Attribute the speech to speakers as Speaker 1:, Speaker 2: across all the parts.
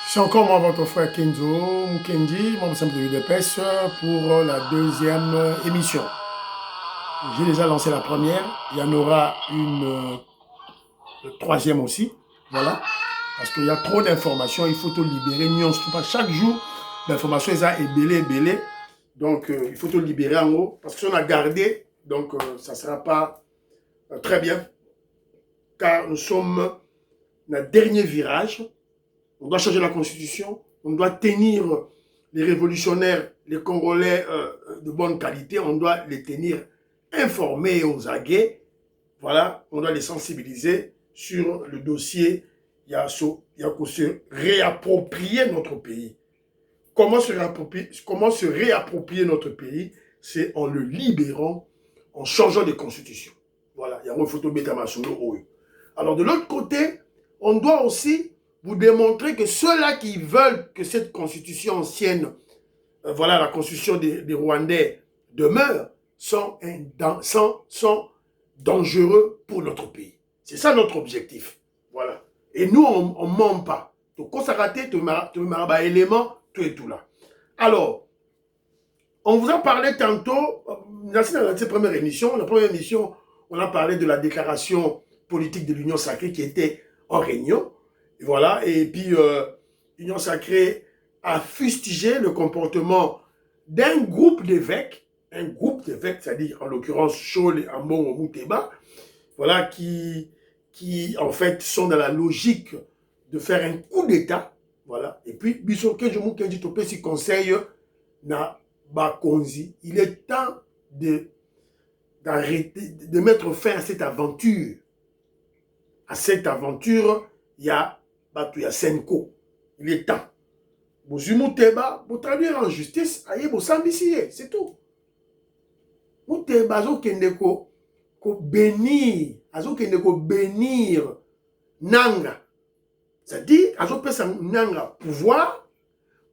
Speaker 1: C'est encore moi, votre frère Kenzo Mukendi, membre simple de l'UDPS, pour la deuxième émission. J'ai déjà lancé la première, il y en aura une troisième aussi, voilà, parce qu'il y a trop d'informations, il faut tout libérer, pas chaque jour, l'information est belée, donc il faut tout libérer en haut, parce que si on a gardé, donc ça ne sera pas très bien, car nous sommes dans le dernier virage. On doit changer la constitution, on doit tenir les révolutionnaires, les Congolais de bonne qualité, on doit les tenir informés aux aguets. Voilà, on doit les sensibiliser sur le dossier. Il y a qu'à se réapproprier notre pays. Comment se réapproprier notre pays? C'est en le libérant, en changeant de constitution. Voilà, il y a une photo Betamasolo. Alors de l'autre côté, on doit aussi vous démontrer que ceux-là qui veulent que cette constitution ancienne, voilà, la constitution des Rwandais, demeure, sont dangereux pour notre pays. C'est ça notre objectif. Voilà. Et nous, on ne ment pas. Donc, quand ça raté, tu m'as élément, tout et tout là. Alors, on vous a parlé tantôt, dans cette première émission, on a parlé de la déclaration politique de l'Union sacrée qui était en réunion. Voilà, et puis l'Union sacrée a fustigé le comportement d'un groupe d'évêques, c'est-à-dire en l'occurrence Chol et Ambongo Mouteba, voilà, qui en fait sont dans la logique de faire un coup d'État, voilà, et puis Bissoke Jomou Kenji Topesi conseil na Bakonzi, il est temps d'arrêter, de mettre fin à cette aventure. À cette aventure, il y a Senko. Il est temps. Mouteba, vous traduire en justice, c'est tout. Mouteba, ko bénir, bénir Nanga. C'est-à-dire, azo pesa Nanga pouvoir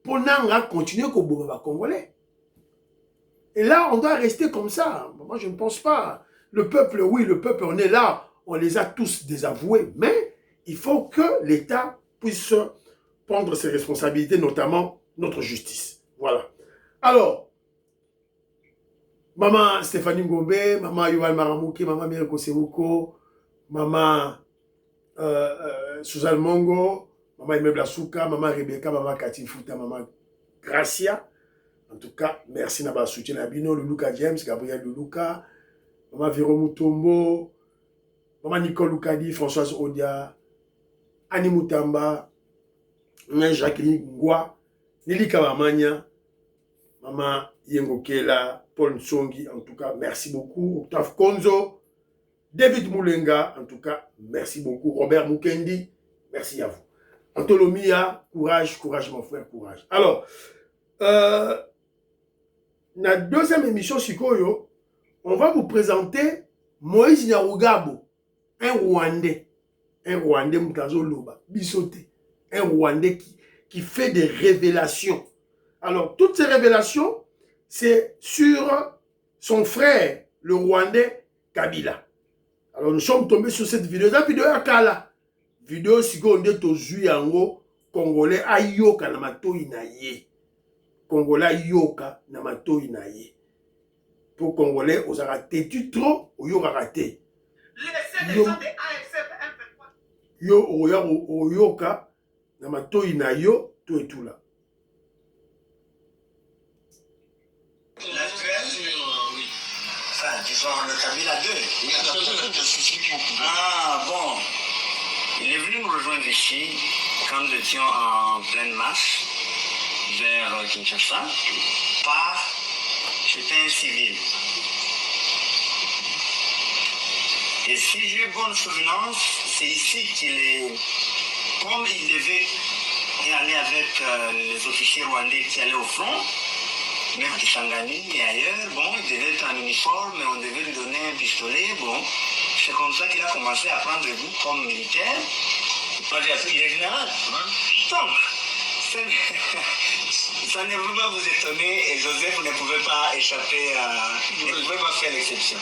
Speaker 1: pour Nanga continuer ko boba congolais. Et là, on doit rester comme ça. Moi, je ne pense pas. Le peuple, oui, le peuple, on est là, on les a tous désavoués, mais il faut que l'État puisse prendre ses responsabilités, notamment notre justice. Voilà. Alors, Maman Stéphanie Ngombe, Maman Yohan Maramouki, Maman Mireko Sewuko, Maman Suzanne Mongo, Maman Imebla Souka, Maman Rebecca, Maman Cathy Fouta, Maman Gracia. En tout cas, merci d'avoir soutenu Abino, Luluka James, Gabriel Luluka, Maman Véro Moutombo, Maman Nicole Lukadi, Françoise Odia, Annie Moutamba, Jacqueline Ngwa, Nelly Kawamanya, Maman Yengo Kela, Paul Nsongi, en tout cas, merci beaucoup. Octave Konzo, David Moulenga, en tout cas, merci beaucoup. Robert Mukendi, merci à vous. Antolomia, courage, courage mon frère, courage. Alors, la deuxième émission Sikoyo, on va vous présenter Moïse Nyarugabo, un Rwandais Mutazo Loba, Bissoté, un Rwandais qui fait des révélations. Alors, toutes ces révélations, c'est sur son frère, le Rwandais Kabila. Alors, nous sommes tombés sur cette vidéo. La vidéo est Kala. Vidéo Sikoyo Tozui Yango, Congolais Ayoka Namato Inaye. Congolais Yoka Namato Inaye. Pour Congolais, aux a têtu trop, ou yoka raté. Laissez les gens de AFC Yo Yoka Namato Inayo, tout et tout là.
Speaker 2: Enfin, disons le Kabila 2. Ah bon. Il est venu nous rejoindre ici quand nous étions en pleine marche vers Kinshasa. J'étais un civil. Et si j'ai bonne souvenance, c'est ici qu'il est, comme il devait aller avec les officiers rwandais qui allaient au front, même à Kisangani et ailleurs, bon, il devait être en uniforme, on devait lui donner un pistolet, bon. C'est comme ça qu'il a commencé à prendre goût comme militaire. Il est général. Donc, ça ne peut pas vous étonner, et Joseph ne pouvait pas échapper ne pouvait pas faire l'exception.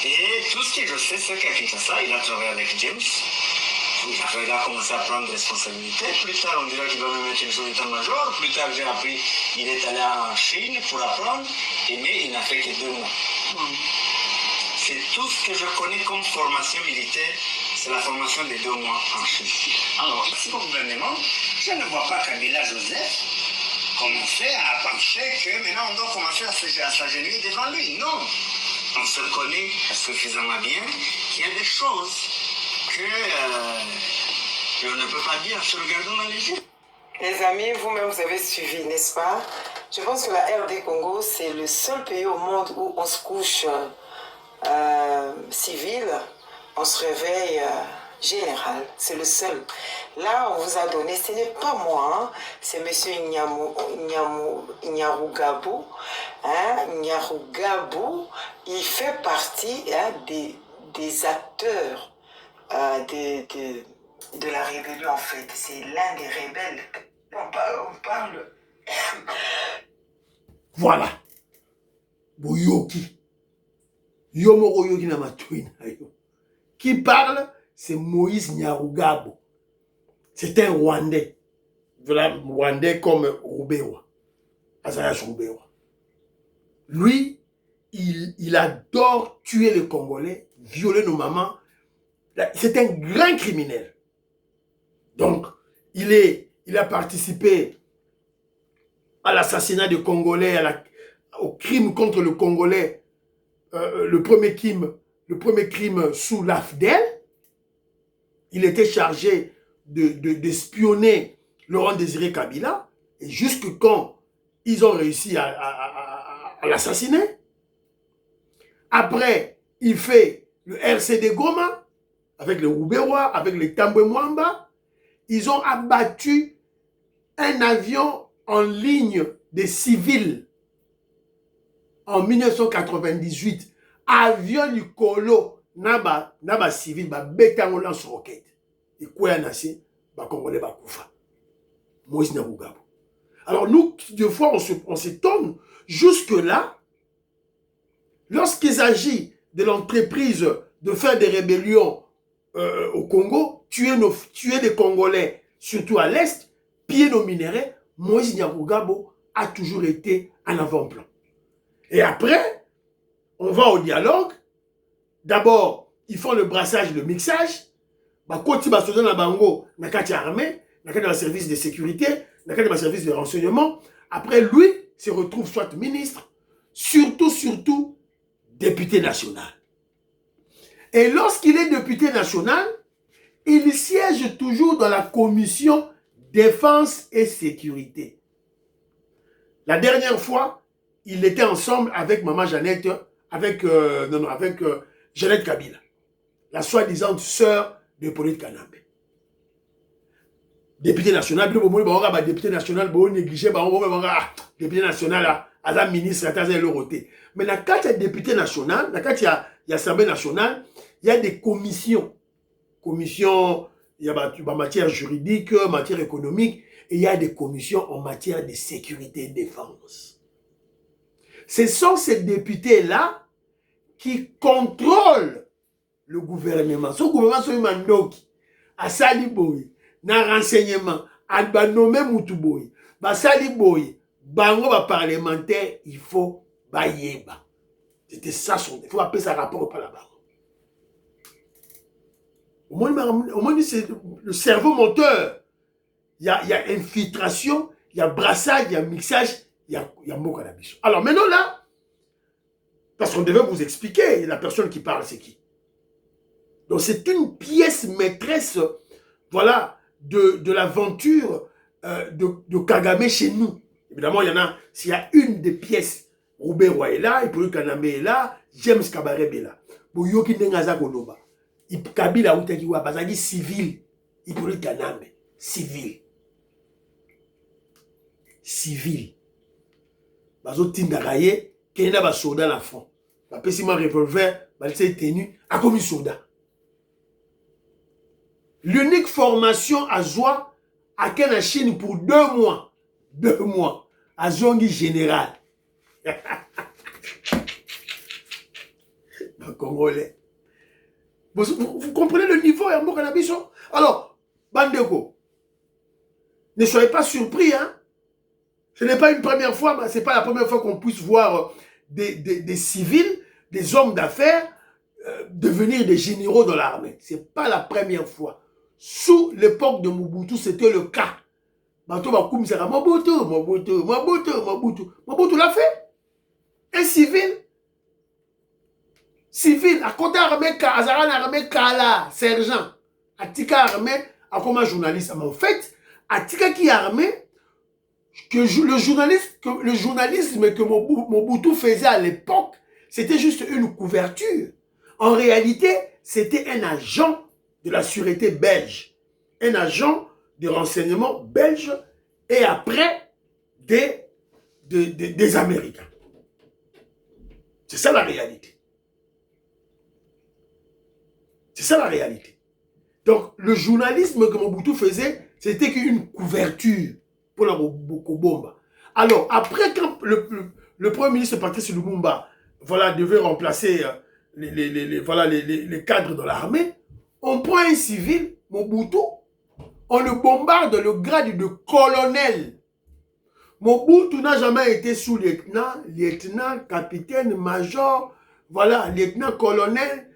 Speaker 2: Et tout ce que je sais, c'est qu'à Kinshasa, il a travaillé avec James. il a commencé à prendre responsabilité. Plus tard, on dira qu'il va même être une son d'état-major. Plus tard, j'ai appris qu'il est allé en Chine pour apprendre, mais il n'a fait que 2 mois. C'est tout ce que je connais comme formation militaire, c'est la formation de 2 mois en Chine. Alors, ici au gouvernement, je ne vois pas Kabila Joseph commencer à penser que maintenant on doit commencer à s'agenouiller devant lui. Non, on se connaît suffisamment bien qu'il y a des choses que je ne peux pas dire en se regardant dans les yeux.
Speaker 3: Les amis, vous-même vous avez suivi, n'est-ce pas? Je pense que la RD Congo, c'est le seul pays au monde où on se couche civil, on se réveille général, c'est le seul. Là, on vous a donné, ce n'est pas moi, hein, c'est M. Nyarugabo. Nyarugabo, il fait partie des acteurs de la rébellion, en fait. C'est l'un des rebelles. On parle.
Speaker 1: Voilà. Boyoki. Yomoro Yoki na matouina yo. Qui parle, c'est Moïse Nyarugabo. C'est un Rwandais. Voilà, Rwandais comme Roubewa. Azayas Roubewa. Lui, il adore tuer les Congolais, violer nos mamans. C'est un grand criminel. Donc, il a participé à l'assassinat des Congolais, au crime contre le Congolais, le premier crime sous l'AFDEL. Il était chargé d'espionner Laurent Désiré Kabila, et jusque quand ils ont réussi à l'assassiner. Après, il fait le RCD Goma, avec les Roubewa, avec les Tambwe Mwamba. Ils ont abattu un avion en ligne des civils en 1998. Avion du Kolo, naba civil, betango lance roquette. Et quoi nasi, Congolais bakoufa. Moïse Nyarugabo. Alors nous, des fois, on s'étonne. Jusque-là, lorsqu'il s'agit de l'entreprise de faire des rébellions au Congo, tuer des Congolais, surtout à l'Est, piller nos minéraux, Moïse Nyarugabo a toujours été en avant-plan. Et après, on va au dialogue. D'abord, ils font le brassage, le mixage. Koti basoda na bango, na kati armée, na kati dans le service de sécurité, na kati dans le service de renseignement. Après, lui se retrouve soit ministre, surtout, député national. Et lorsqu'il est député national, il siège toujours dans la commission défense et sécurité. La dernière fois, il était ensemble avec Maman Jeannette, avec Jeannette Kabila, la soi-disant sœur de Hippolyte Kanambe. Député national, député national, député national, à la ministre, à la roté. Mais la carte est député national, la carte il y a l'Assemblée nationale, il y a des commissions. Commissions, il y a matière juridique, matière économique, et il y a des commissions en matière de sécurité et défense. Ce sont ces députés-là qui contrôlent le gouvernement. Ce gouvernement, c'est un mandoki. À Saliboy, na renseignement, à Banome Moutuboy, à Saliboy, bango ba parlementaire, il faut bayeba. C'était ça son. Il faut appeler ça rapport au Parlement. Au moins, c'est le cerveau moteur. Il y a infiltration, il y a brassage, il y a mixage, il y a mot cannabis. Alors maintenant là, parce qu'on devait vous expliquer, la personne qui parle, c'est qui? Donc c'est une pièce maîtresse, voilà, de l'aventure de Kagame chez nous. Évidemment, il y en a, s'il y a une des pièces, Roubewa est là, Hippolyte Kanambe est là, James Kabarebe est là. Boyoki Nengaza Koloba. Kabila Outaki Wabazagi civil, Hippolyte Kanambe, civil. Civil. Bazo Tindagaye, Kenya ba soldat la fond. Ba pesima revolver, ba s'est tenu à comme soldat. L'unique formation à Zoa, à Kenya Chine pour 2 mois. 2 mois. À Zongi général. Le Congolais. Vous comprenez le niveau et Mboka Nabiso? Alors, Bandeko, ne soyez pas surpris, hein. Ce n'est pas une première fois, mais ce n'est pas la première fois qu'on puisse voir des civils, des hommes d'affaires, devenir des généraux dans l'armée. Ce n'est pas la première fois. Sous l'époque de Mobutu, c'était le cas. Mobutu l'a fait. Un civil, à côté armée, Azaran armée, Kala, sergent, Atika armée, à comme un journaliste. Mais en fait, Atika qui est armé, que le journalisme que Mobutu faisait à l'époque, c'était juste une couverture. En réalité, c'était un agent de la sûreté belge, un agent de renseignement belge et après des Américains. C'est ça la réalité. C'est ça la réalité. Donc, le journalisme que Mobutu faisait, c'était qu'une couverture pour la Bokobomba. Alors, après, quand le Premier ministre Patrice Lumumba voilà, devait remplacer les cadres de l'armée, on prend un civil, Mobutu, on le bombarde le grade de colonel. Mobutu n'a jamais été sous-lieutenant, capitaine, major, voilà, lieutenant-colonel,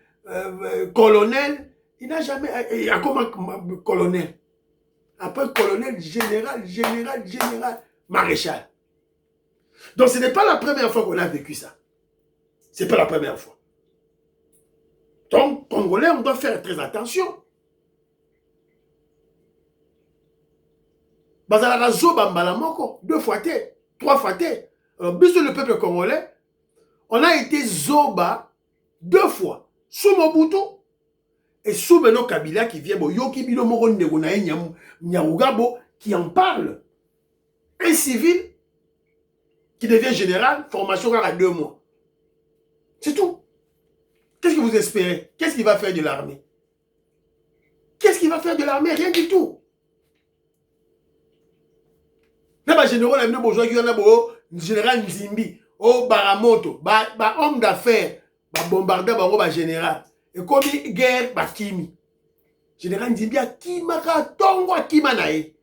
Speaker 1: colonel. Il n'a jamais... Il y a comme un colonel. Après colonel, général, maréchal. Donc ce n'est pas la première fois qu'on a vécu ça. Ce n'est pas la première fois. Donc, Congolais, on doit faire très attention. Bazala zoba mbalamoko, 2 fois, 3 fois. Alors, bisous le peuple congolais, on a été zoba 2 fois. Sous Mobutu et sous Beno Kabila qui vient, Yoki Bino Moro Negonae Nyarugabo qui en parle. Un civil qui devient général, formation à 2 mois. C'est tout. Qu'est-ce que vous espérez? Qu'est-ce qu'il va faire de l'armée? Qu'est-ce qu'il va faire de l'armée? Rien du tout. Là, général, il y a un général Nzimbi, Baramoto, homme d'affaires, bombardé, général. Et comme guerre, Kimi. Général Nzimbi, Kimaka, Tongo, Kimanae.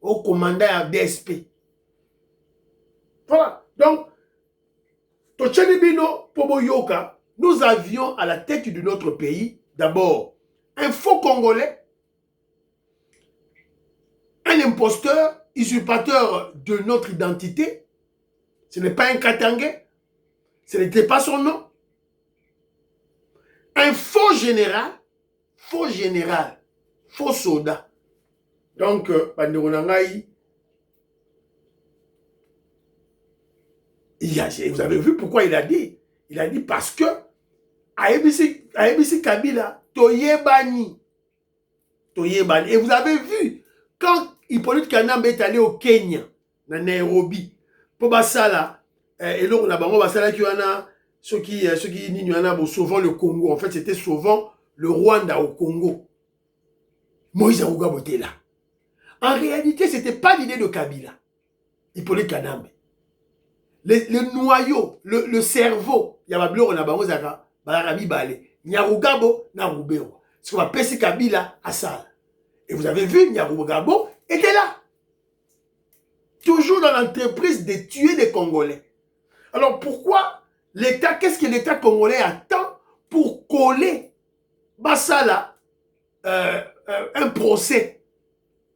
Speaker 1: Au commandant DSP. Voilà. Donc, Tochenibino, Poboyoka, nous avions à la tête de notre pays, d'abord, un faux Congolais, un imposteur, usurpateur de notre identité. Ce n'est pas un Katangais. Ce n'était pas son nom. Un faux général, faux soldat. Donc, vous avez vu pourquoi il a dit? Il a dit parce que Aebisi Kabila, Toyebani. Et vous avez vu, quand Hippolyte Kanambe est allé au Kenya, à Nairobi, pour Basala, et là, on a Basala qui a ceux qui sauvant le Congo. En fait, c'était sauvant le Rwanda au Congo. Moïse Arugabo était là. En réalité, ce n'était pas l'idée de Kabila, Hippolyte Kanambe. Le noyau, le cerveau, il y a on a Bamozaka, Balarabi Bale, Nyarugabo, Narubero. Ce qu'on appelle Kabila à ça. Et vous avez vu, Nyarugabo était là. Toujours dans l'entreprise de tuer des Congolais. Alors pourquoi l'État, qu'est-ce que l'État congolais attend pour coller Bassala un procès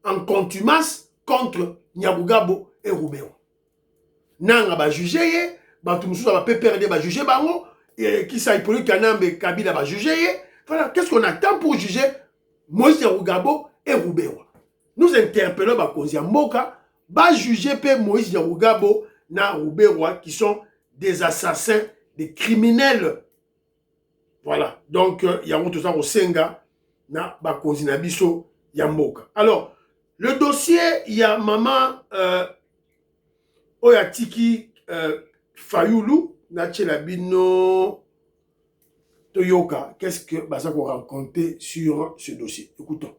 Speaker 1: en contumace contre Nyarugabo et Roubero? Nanga ba jugé, Batumoussou va PPRD ba jugé bango, qui ça Hippolyte Kanambe Kabila ba jugé. Voilà, qu'est-ce qu'on attend pour juger Moïse Nyarugabo et Roubero? Nous interpellons Bakonzia Moka, ba juger pe Moïse Nyarugabo na Roubero qui sont des assassins, des criminels. Voilà, donc il y a tout ça au Senga na Bakonzi Nabiso Yamoka. Alors, le dossier, il y a maman Oyatiki Fayoulou, Nachelabino Toyoka. Qu'est-ce que ça qu'on raconter sur ce dossier? Écoutons.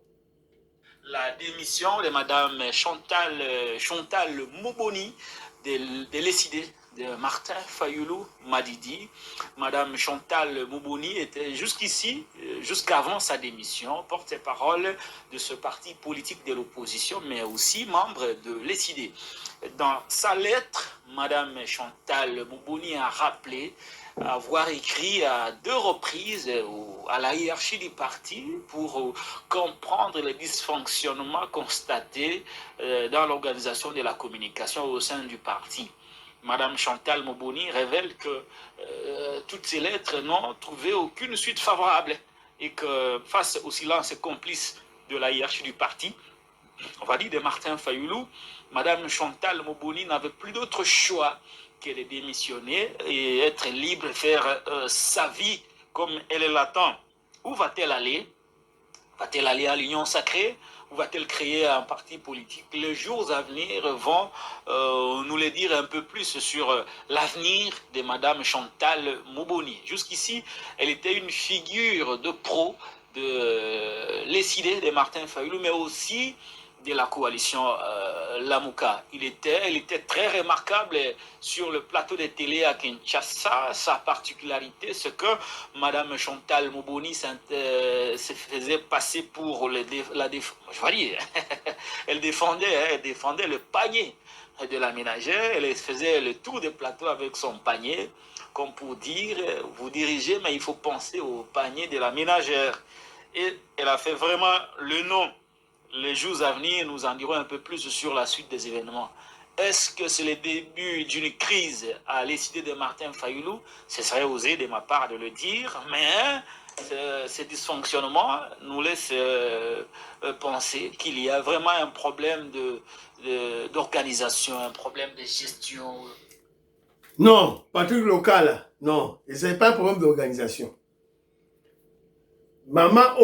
Speaker 4: La démission de Madame Chantal Moboni de l'ECD de Martin Fayoulou Madidi. Madame Chantal Moubouni était jusqu'ici, jusqu'avant sa démission, porte-parole de ce parti politique de l'opposition, mais aussi membre de l'ESID. Dans sa lettre, Madame Chantal Moubouni a rappelé avoir écrit à 2 reprises à la hiérarchie du parti pour comprendre les dysfonctionnements constatés dans l'organisation de la communication au sein du parti. Madame Chantal Moubouni révèle que toutes ces lettres n'ont trouvé aucune suite favorable et que face au silence complice de la hiérarchie du parti, on va dire de Martin Fayoulou, Madame Chantal Moubouni n'avait plus d'autre choix que de démissionner et être libre de faire sa vie comme elle l'attend. Où va-t-elle aller? Va-t-elle aller à l'Union sacrée ou va-t-elle créer un parti politique? Les jours à venir vont nous le dire un peu plus sur l'avenir de Madame Chantal Moubouni. Jusqu'ici, elle était une figure de pro de l'ESID de Martin Fayoulou, mais aussi de la coalition Lamouka. Elle était très remarquable sur le plateau de télé à Kinshasa. Sa particularité, c'est que Madame Chantal Moubouni se faisait passer pour la défense. Je vais dire, elle défendait le panier de la ménagère. Elle faisait le tour des plateaux avec son panier, comme pour dire, vous dirigez, mais il faut penser au panier de la ménagère. Et elle a fait vraiment le nom. Les jours à venir, nous en dirons un peu plus sur la suite des événements. Est-ce que c'est le début d'une crise à l'ESID de Martin Fayoulou? Ce serait osé de ma part de le dire, mais ces dysfonctionnements nous laissent penser qu'il y a vraiment un problème d'organisation, un problème de gestion.
Speaker 1: Non, Patrick Local, non. Et ce n'est pas un problème d'organisation. Maman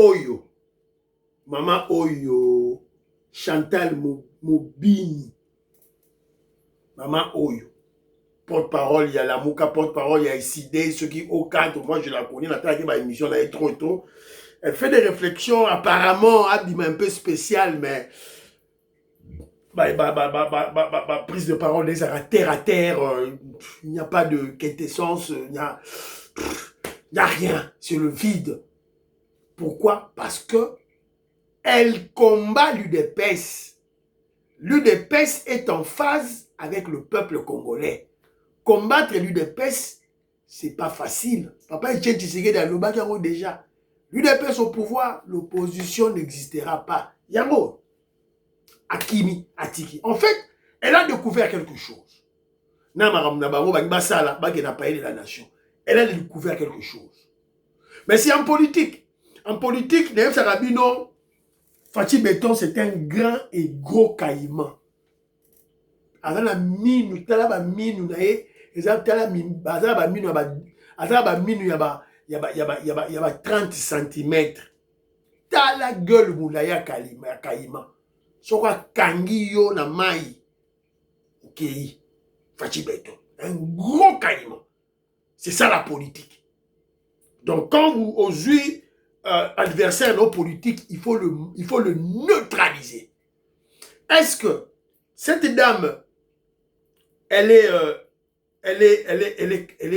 Speaker 1: Oyo, Chantal Moubouni, Maman Oyo, porte-parole, il y a la Mouka, porte-parole, il y a ICD, ceux qui au cadre, moi je la connais, la taille de ma émission, elle est trop. Elle fait des réflexions apparemment un peu spéciales, mais prise de parole des terre à terre, il n'y a pas de quintessence, il n'y a rien, c'est le vide. Pourquoi? Parce que elle combat l'UDPS. L'UDPS est en phase avec le peuple congolais. Combattre l'UDPS, c'est pas facile. Papa Etienne Tshisekedi a le bagarre déjà. L'UDPS au pouvoir, l'opposition n'existera pas. Yango, Akimi, Atiki. En fait, elle a découvert quelque chose. Elle a découvert quelque chose. Mais c'est en politique. En politique, Fachi Beton, c'est un grand et gros caïman. Avant la mine, il y a y a 30 cm. T'as la gueule moulaya caïman. Soka kangiyo na mai. Ok. Fachi Beton. Un gros caïman. C'est ça la politique. Donc quand vous osez adversaire non politique, il faut le neutraliser. Est-ce que cette dame, elle est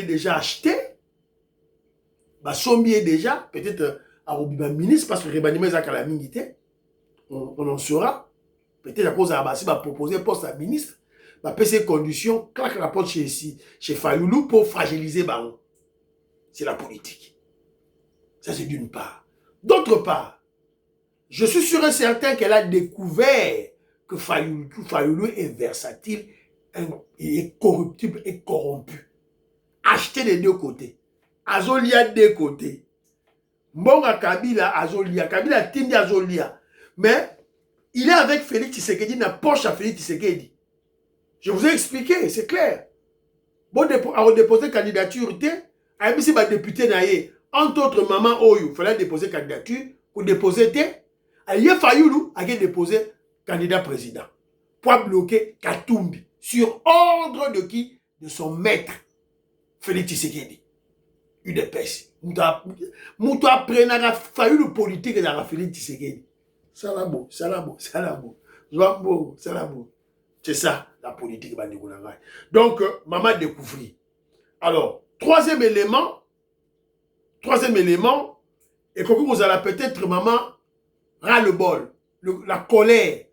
Speaker 1: déjà achetée? Bah, Sombi est déjà, peut-être à Obiba ministre, parce que Rebanima est à la minité. On en saura. Peut-être à cause de Abassi va proposer un poste à ministre. Va payer ses conditions, claque la porte chez Fayoulou pour fragiliser Baron. C'est la politique. Ça, c'est d'une part. D'autre part, je suis sûr et certain qu'elle a découvert que Fayoulou est versatile, est corruptible et corrompu. Acheté des deux côtés. Azolia des côtés. Mbonga Kabila, Azolia. Kabila Tindi Azolia. Mais il est avec Félix Tshisekedi, n'a poche à Félix Tshisekedi. Je vous ai expliqué, c'est clair. Bon, à déposer candidature, à si ma député naïe. Entre autres, maman Oyo, il fallait déposer candidature pour déposer il a Fayoulou a déposé candidat président pour bloquer Katumbi sur ordre de qui? De son maître, Félix Tshisekedi. UDPS. Mouta prenara Fayoulou politique et la Félix Tshisekedi. Salabo. Zwambo, Salabo. C'est ça. la politique. Donc, maman découvrit. Alors, troisième élément, et que vous allez peut-être, maman, ras-le-bol, la colère.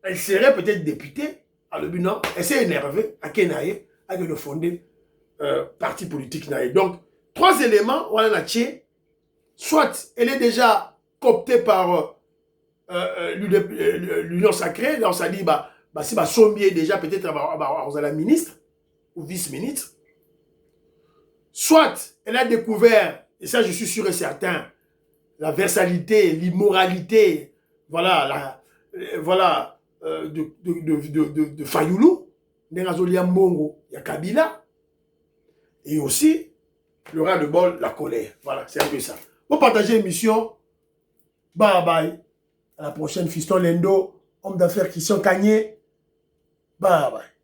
Speaker 1: Elle serait peut-être députée, à le but, non, elle s'est énervée à Kenaye, avec le fondé parti politique. Donc, trois éléments, voilà, soit elle est déjà cooptée par l'Union sacrée, donc ça dit, si Sombier déjà peut-être à la ministre ou vice-ministre, soit elle a découvert, et ça je suis sûr et certain, la versalité, l'immoralité, voilà, de Fayoulou, Nengazolia Mbongo, il y a Kabila, et aussi le ras de bol, la colère. Voilà, c'est un peu ça. Pour partager l'émission, bye bye. À la prochaine, Fiston Lendo, homme d'affaires Christian Kanye. Bye bye.